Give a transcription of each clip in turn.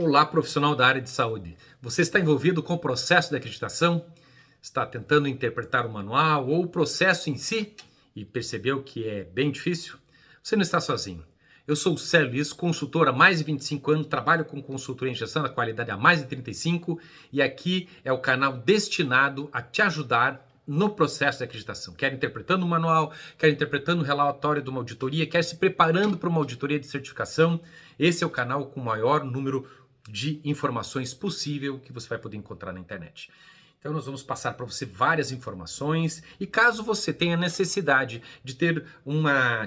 Olá, profissional da área de saúde. Você está envolvido com o processo de acreditação? Está tentando interpretar o manual ou o processo em si e percebeu que é bem difícil? Você não está sozinho. Eu sou o Célio Liz, consultor há mais de 25 anos, trabalho com consultoria em gestão da qualidade há mais de 35 e aqui é o canal destinado a te ajudar no processo de acreditação. Quer interpretando o manual, quer interpretando o relatório de uma auditoria, quer se preparando para uma auditoria de certificação, esse é o canal com o maior número de informações possível que você vai poder encontrar na internet. Então nós vamos passar para você várias informações e caso você tenha necessidade de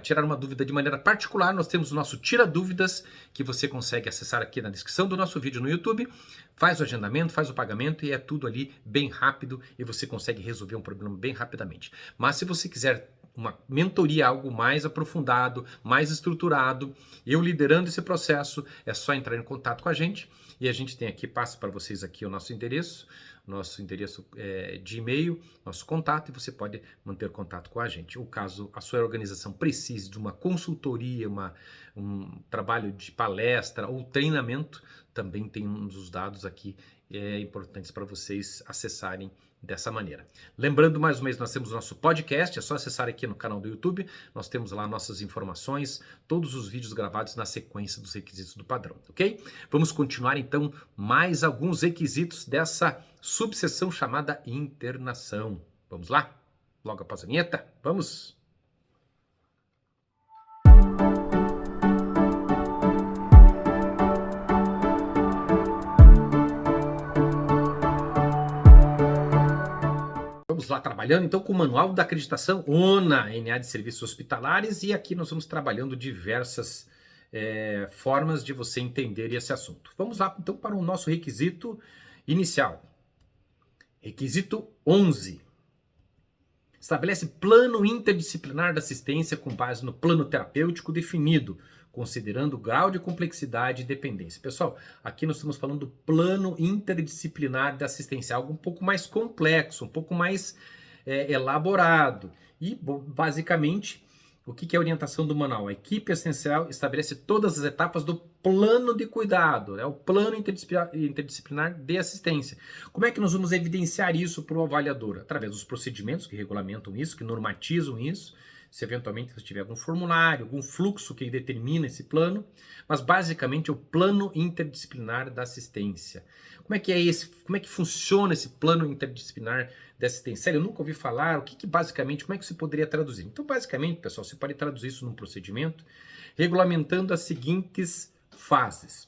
tirar uma dúvida de maneira particular, nós temos o nosso Tira Dúvidas, que você consegue acessar aqui na descrição do nosso vídeo no YouTube, faz o agendamento, faz o pagamento e é tudo ali bem rápido e você consegue resolver um problema bem rapidamente. Mas se você quiser uma mentoria, algo mais aprofundado, mais estruturado, eu liderando esse processo, é só entrar em contato com a gente e a gente tem aqui, passa para vocês aqui o nosso endereço de e-mail, nosso contato, e você pode manter contato com a gente. Ou caso a sua organização precise de uma consultoria, um trabalho de palestra ou treinamento, também tem uns dos dados aqui importantes para vocês acessarem dessa maneira. Lembrando, mais uma vez, nós temos o nosso podcast, é só acessar aqui no canal do YouTube, nós temos lá nossas informações, todos os vídeos gravados na sequência dos requisitos do padrão, ok? Vamos continuar então mais alguns requisitos dessa subseção chamada internação. Vamos lá? Logo após a vinheta, vamos! Vamos lá trabalhando então com o Manual da Acreditação ONA, NA de Serviços Hospitalares, e aqui nós vamos trabalhando diversas formas de você entender esse assunto. Vamos lá então para o nosso requisito inicial. Requisito 11. Estabelece plano interdisciplinar da assistência com base no plano terapêutico definido, considerando o grau de complexidade e dependência. Pessoal, aqui nós estamos falando do plano interdisciplinar da assistência, algo um pouco mais complexo, um pouco mais elaborado. E, basicamente, o que é a orientação do manual? A equipe essencial estabelece todas as etapas do plano de cuidado, o plano interdisciplinar de assistência. Como é que nós vamos evidenciar isso para o avaliador? Através dos procedimentos que regulamentam isso, que normatizam isso, se eventualmente você tiver algum formulário, algum fluxo que determina esse plano, mas basicamente é o plano interdisciplinar da assistência. Como é que funciona esse plano interdisciplinar da assistência? Eu nunca ouvi falar, basicamente, como é que se poderia traduzir? Então, basicamente, pessoal, você pode traduzir isso num procedimento regulamentando as seguintes fases.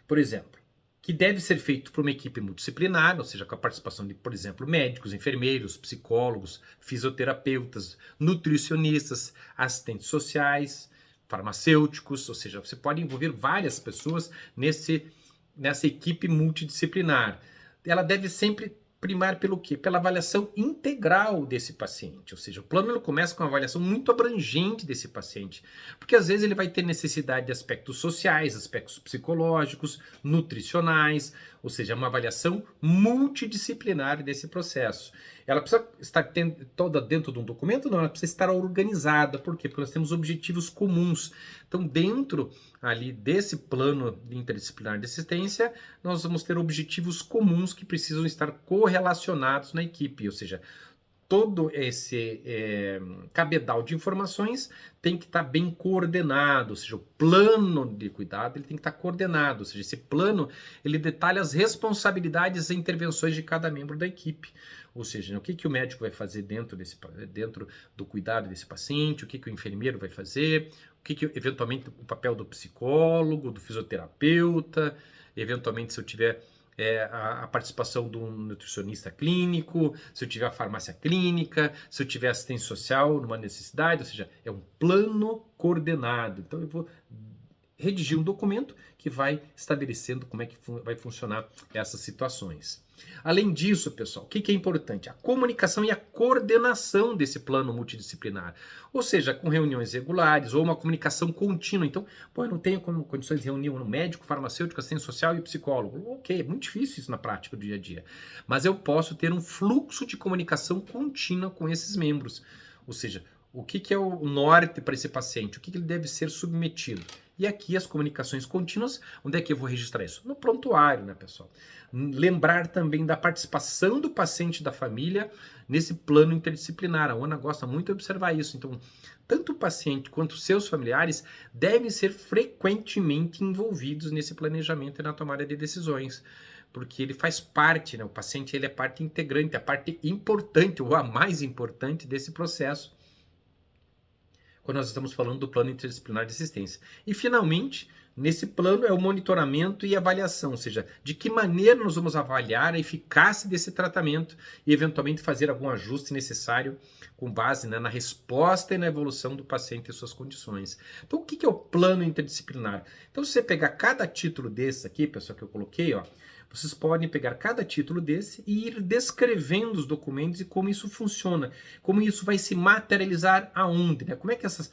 Por exemplo, que deve ser feito por uma equipe multidisciplinar, ou seja, com a participação de, por exemplo, médicos, enfermeiros, psicólogos, fisioterapeutas, nutricionistas, assistentes sociais, farmacêuticos, ou seja, você pode envolver várias pessoas nessa equipe multidisciplinar. Ela deve sempre primar pelo quê? Pela avaliação integral desse paciente, ou seja, o plano ele começa com uma avaliação muito abrangente desse paciente, porque às vezes ele vai ter necessidade de aspectos sociais, aspectos psicológicos, nutricionais, ou seja, uma avaliação multidisciplinar desse processo. Ela precisa estar toda dentro de um documento? Não, ela precisa estar organizada. Por quê? Porque nós temos objetivos comuns. Então, dentro ali desse plano interdisciplinar de assistência, nós vamos ter objetivos comuns que precisam estar correlacionados na equipe, ou seja, todo esse cabedal de informações tem que estar bem coordenado, ou seja, o plano de cuidado ele tem que estar coordenado, ou seja, esse plano ele detalha as responsabilidades e intervenções de cada membro da equipe, ou seja, o que o médico vai fazer dentro do cuidado desse paciente, o que o enfermeiro vai fazer, eventualmente o papel do psicólogo, do fisioterapeuta, eventualmente se eu tiver a participação de um nutricionista clínico, se eu tiver a farmácia clínica, se eu tiver assistência social numa necessidade, ou seja, é um plano coordenado. Então eu vou redigir um documento que vai estabelecendo como é que vai funcionar essas situações. Além disso, pessoal, o que é importante? A comunicação e a coordenação desse plano multidisciplinar. Ou seja, com reuniões regulares ou uma comunicação contínua. Então, eu não tenho condições de reunir um médico, farmacêutico, assistente social e psicólogo. Ok, é muito difícil isso na prática do dia a dia. Mas eu posso ter um fluxo de comunicação contínua com esses membros. Ou seja, O que é o norte para esse paciente? O que ele deve ser submetido? E aqui as comunicações contínuas, onde é que eu vou registrar isso? No prontuário, né, pessoal? Lembrar também da participação do paciente e da família nesse plano interdisciplinar. A Ana gosta muito de observar isso. Então, tanto o paciente quanto os seus familiares devem ser frequentemente envolvidos nesse planejamento e na tomada de decisões, porque ele faz parte, né? O paciente ele é parte integrante, a parte importante ou a mais importante desse processo, quando nós estamos falando do plano interdisciplinar de assistência. E, finalmente, nesse plano é o monitoramento e avaliação, ou seja, de que maneira nós vamos avaliar a eficácia desse tratamento e, eventualmente, fazer algum ajuste necessário com base, né, na resposta e na evolução do paciente e suas condições. Então, o que é o plano interdisciplinar? Então, se você pegar cada título desse aqui, pessoal, que eu coloquei, ó, vocês podem pegar cada título desse e ir descrevendo os documentos e como isso funciona, como isso vai se materializar aonde, né? Como é que essas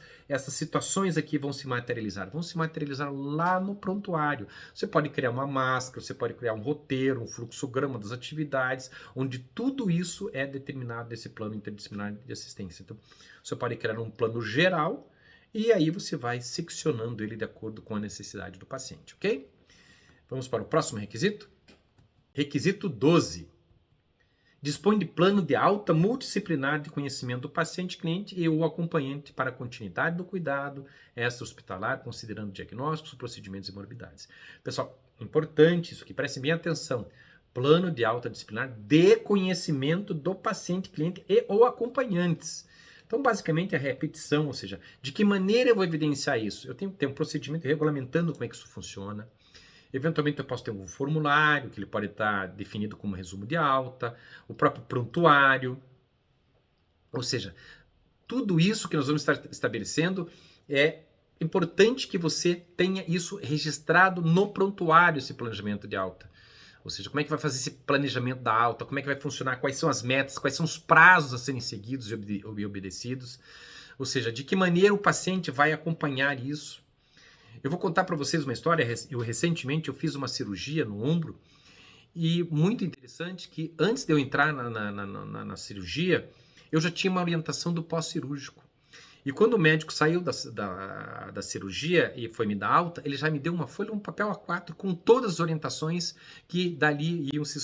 situações aqui vão se materializar? Vão se materializar lá no prontuário. Você pode criar uma máscara, você pode criar um roteiro, um fluxograma das atividades, onde tudo isso é determinado nesse plano interdisciplinar de assistência. Então, você pode criar um plano geral e aí você vai seccionando ele de acordo com a necessidade do paciente, ok? Vamos para o próximo requisito? Requisito 12. Dispõe de plano de alta multidisciplinar de conhecimento do paciente, cliente e o acompanhante para a continuidade do cuidado extra-hospitalar, considerando diagnósticos, procedimentos e morbidades. Pessoal, importante isso aqui, prestem bem atenção. Plano de alta disciplinar de conhecimento do paciente, cliente e ou acompanhantes. Então, basicamente, a repetição, ou seja, de que maneira eu vou evidenciar isso? Eu tenho que ter um procedimento regulamentando como é que isso funciona. Eventualmente eu posso ter um formulário, que ele pode estar definido como resumo de alta, o próprio prontuário. Ou seja, tudo isso que nós vamos estar estabelecendo é importante que você tenha isso registrado no prontuário, esse planejamento de alta. Ou seja, como é que vai fazer esse planejamento da alta, como é que vai funcionar, quais são as metas, quais são os prazos a serem seguidos e obedecidos. Ou seja, de que maneira o paciente vai acompanhar isso. Eu vou contar para vocês uma história. Recentemente eu fiz uma cirurgia no ombro e muito interessante que antes de eu entrar na cirurgia, eu já tinha uma orientação do pós-cirúrgico. E quando o médico saiu da cirurgia e foi me dar alta, ele já me deu uma folha, um papel A4 com todas as orientações que dali iam se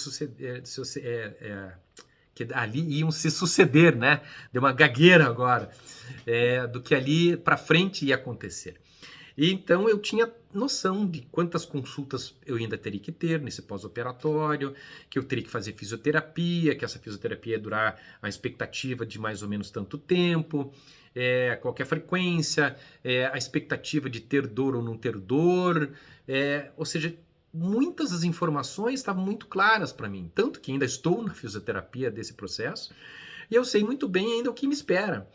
suceder, né? Deu uma gagueira agora, do que ali para frente ia acontecer. E então eu tinha noção de quantas consultas eu ainda teria que ter nesse pós-operatório, que eu teria que fazer fisioterapia, que essa fisioterapia ia durar a expectativa de mais ou menos tanto tempo, qualquer frequência, a expectativa de ter dor ou não ter dor, ou seja, muitas das informações estavam muito claras para mim, tanto que ainda estou na fisioterapia desse processo, e eu sei muito bem ainda o que me espera,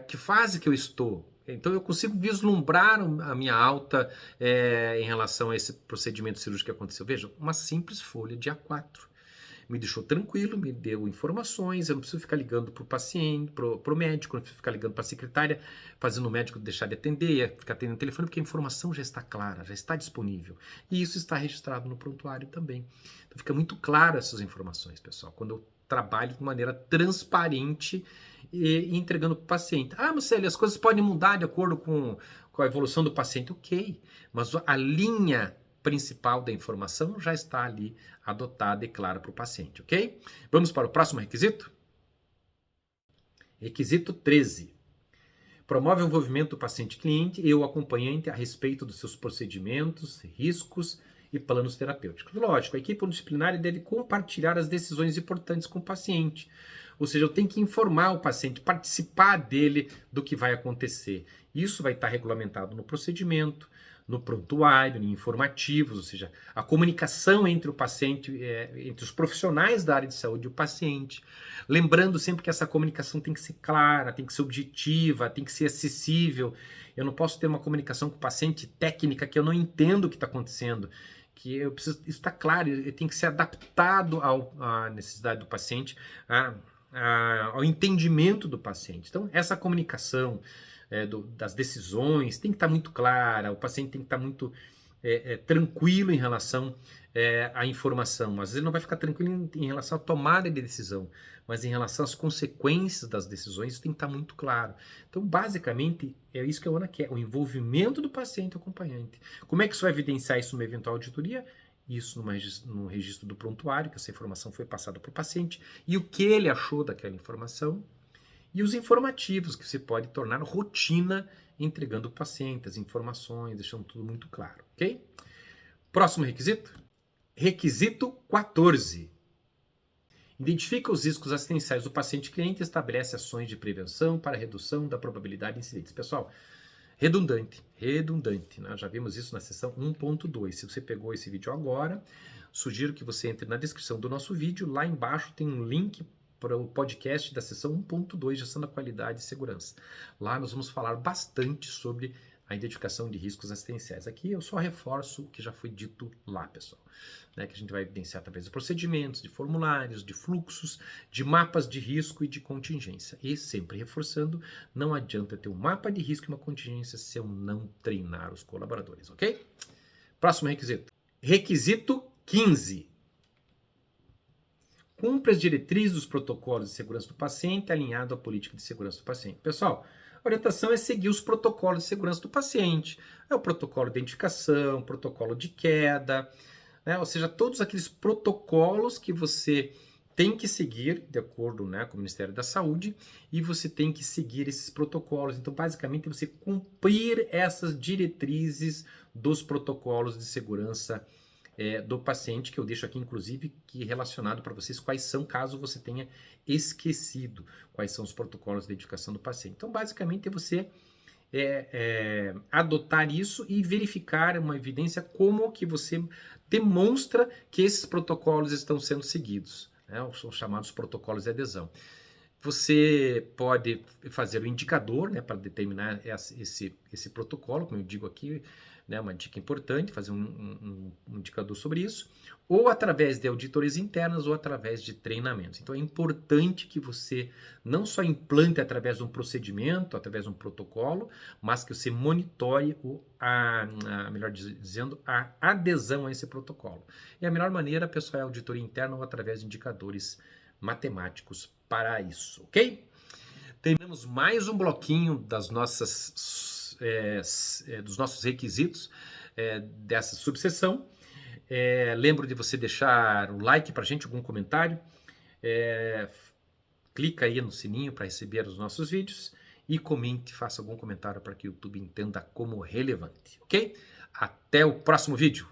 que fase que eu estou. Então eu consigo vislumbrar a minha alta em relação a esse procedimento cirúrgico que aconteceu. Veja, uma simples folha de A4. Me deixou tranquilo, me deu informações, eu não preciso ficar ligando para o paciente, para o médico, não preciso ficar ligando para a secretária, fazendo o médico deixar de atender, ficar atendendo o telefone, porque a informação já está clara, já está disponível. E isso está registrado no prontuário também. Então fica muito claro essas informações, pessoal, quando eu trabalho de maneira transparente e entregando para o paciente. Ah, Marcelo, as coisas podem mudar de acordo com a evolução do paciente. Ok, mas a linha principal da informação já está ali adotada e clara para o paciente, ok? Vamos para o próximo requisito? Requisito 13. Promove o envolvimento do paciente-cliente e o acompanhante a respeito dos seus procedimentos, riscos e planos terapêuticos. Lógico, a equipe multidisciplinar deve compartilhar as decisões importantes com o paciente. Ou seja, eu tenho que informar o paciente, participar dele do que vai acontecer. Isso vai estar regulamentado no procedimento, no prontuário, em informativos, ou seja, a comunicação entre o paciente, entre os profissionais da área de saúde e o paciente. Lembrando sempre que essa comunicação tem que ser clara, tem que ser objetiva, tem que ser acessível. Eu não posso ter uma comunicação com o paciente técnica que eu não entendo o que está acontecendo. Que eu preciso, isso está claro, ele tem que ser adaptado à necessidade do paciente, ao entendimento do paciente. Então, essa comunicação das decisões tem que estar muito clara, o paciente tem que estar muito tranquilo em relação à informação. Às vezes ele não vai ficar tranquilo em relação à tomada de decisão, mas em relação às consequências das decisões, isso tem que estar muito claro. Então, basicamente, é isso que a Ana quer, o envolvimento do paciente e acompanhante. Como é que isso vai evidenciar isso numa eventual auditoria? Isso no registro do prontuário, que essa informação foi passada para o paciente, e o que ele achou daquela informação, e os informativos, que você pode tornar rotina, entregando ao paciente as informações, deixando tudo muito claro, ok? Próximo requisito. Requisito 14. Identifica os riscos assistenciais do paciente cliente e estabelece ações de prevenção para redução da probabilidade de incidentes. Pessoal, redundante, né? Já vimos isso na seção 1.2. Se você pegou esse vídeo agora, sugiro que você entre na descrição do nosso vídeo. Lá embaixo tem um link para o podcast da seção 1.2, Gestão da Qualidade e Segurança. Lá nós vamos falar bastante sobre a identificação de riscos assistenciais. Aqui eu só reforço o que já foi dito lá, pessoal. Né, que a gente vai evidenciar através de procedimentos, de formulários, de fluxos, de mapas de risco e de contingência. E sempre reforçando, não adianta ter um mapa de risco e uma contingência se eu não treinar os colaboradores, ok? Próximo requisito. Requisito 15. Cumpre as diretrizes dos protocolos de segurança do paciente alinhado à política de segurança do paciente. Pessoal, a orientação é seguir os protocolos de segurança do paciente. É o protocolo de identificação, protocolo de queda, né? Ou seja, todos aqueles protocolos que você tem que seguir, de acordo, né, com o Ministério da Saúde, e você tem que seguir esses protocolos. Então, basicamente, você cumprir essas diretrizes dos protocolos de segurança do paciente, que eu deixo aqui, inclusive, que relacionado para vocês quais são, caso você tenha esquecido quais são os protocolos de identificação do paciente. Então, basicamente, é você adotar isso e verificar uma evidência como que você demonstra que esses protocolos estão sendo seguidos, né? São chamados protocolos de adesão. Você pode fazer o indicador, né, para determinar esse protocolo, como eu digo aqui, né, uma dica importante, fazer um indicador sobre isso, ou através de auditorias internas ou através de treinamentos. Então é importante que você não só implante através de um procedimento, através de um protocolo, mas que você monitore melhor dizendo, a adesão a esse protocolo. E a melhor maneira, pessoal, é a auditoria interna ou através de indicadores matemáticos para isso, ok? Terminamos mais um bloquinho das nossas, dos nossos requisitos dessa subseção. Lembro de você deixar um like para a gente, algum comentário. Clica aí no sininho para receber os nossos vídeos e comente, faça algum comentário para que o YouTube entenda como relevante, ok? Até o próximo vídeo!